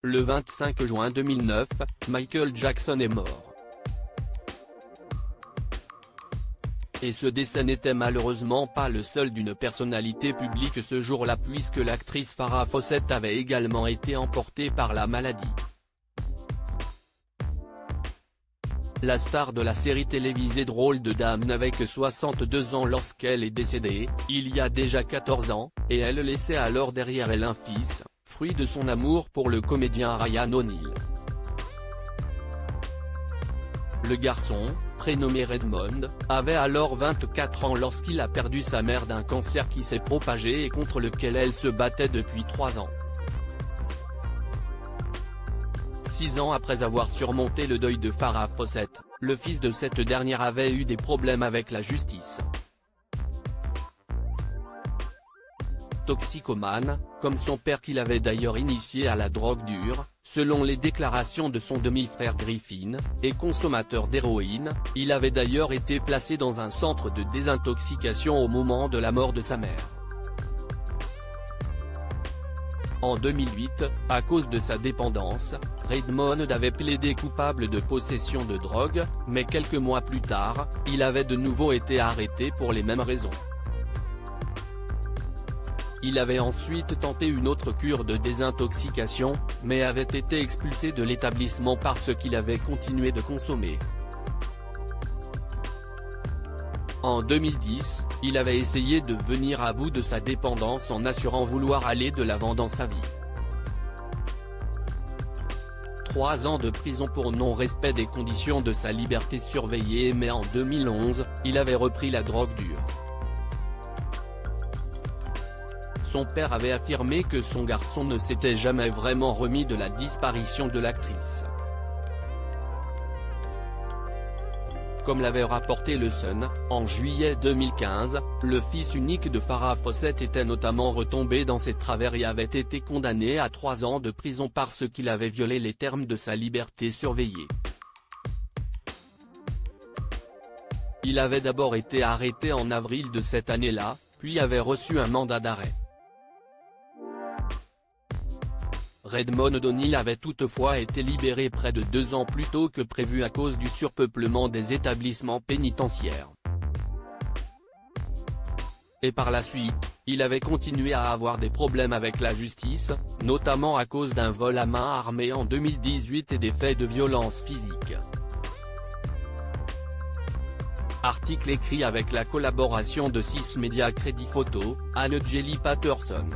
Le 25 juin 2009, Michael Jackson est mort. Et ce décès n'était malheureusement pas le seul d'une personnalité publique ce jour-là puisque l'actrice Farrah Fawcett avait également été emportée par la maladie. La star de la série télévisée Drôle de Dame n'avait que 62 ans lorsqu'elle est décédée, il y a déjà 14 ans, et elle laissait alors derrière elle un fils, fruit de son amour pour le comédien Ryan O'Neal. Le garçon, prénommé Redmond, avait alors 24 ans lorsqu'il a perdu sa mère d'un cancer qui s'est propagé et contre lequel elle se battait depuis 3 ans. 6 ans après avoir surmonté le deuil de Farrah Fawcett, le fils de cette dernière avait eu des problèmes avec la justice. Toxicomane, comme son père qu'il avait d'ailleurs initié à la drogue dure, selon les déclarations de son demi-frère Griffin, et consommateur d'héroïne, il avait d'ailleurs été placé dans un centre de désintoxication au moment de la mort de sa mère. En 2008, à cause de sa dépendance, Redmond avait plaidé coupable de possession de drogue, mais quelques mois plus tard, il avait de nouveau été arrêté pour les mêmes raisons. Il avait ensuite tenté une autre cure de désintoxication, mais avait été expulsé de l'établissement parce qu'il avait continué de consommer. En 2010, il avait essayé de venir à bout de sa dépendance en assurant vouloir aller de l'avant dans sa vie. 3 ans de prison pour non-respect des conditions de sa liberté surveillée, mais en 2011, il avait repris la drogue dure. Son père avait affirmé que son garçon ne s'était jamais vraiment remis de la disparition de l'actrice. Comme l'avait rapporté le Sun, en juillet 2015, le fils unique de Farrah Fawcett était notamment retombé dans ses travers et avait été condamné à 3 ans de prison parce qu'il avait violé les termes de sa liberté surveillée. Il avait d'abord été arrêté en avril de cette année-là, puis avait reçu un mandat d'arrêt. Redmond O'Neal avait toutefois été libéré près de 2 ans plus tôt que prévu à cause du surpeuplement des établissements pénitentiaires. Et par la suite, il avait continué à avoir des problèmes avec la justice, notamment à cause d'un vol à main armée en 2018 et des faits de violence physique. Article écrit avec la collaboration de 6 médias Crédit Photo, Anne Jelly Patterson.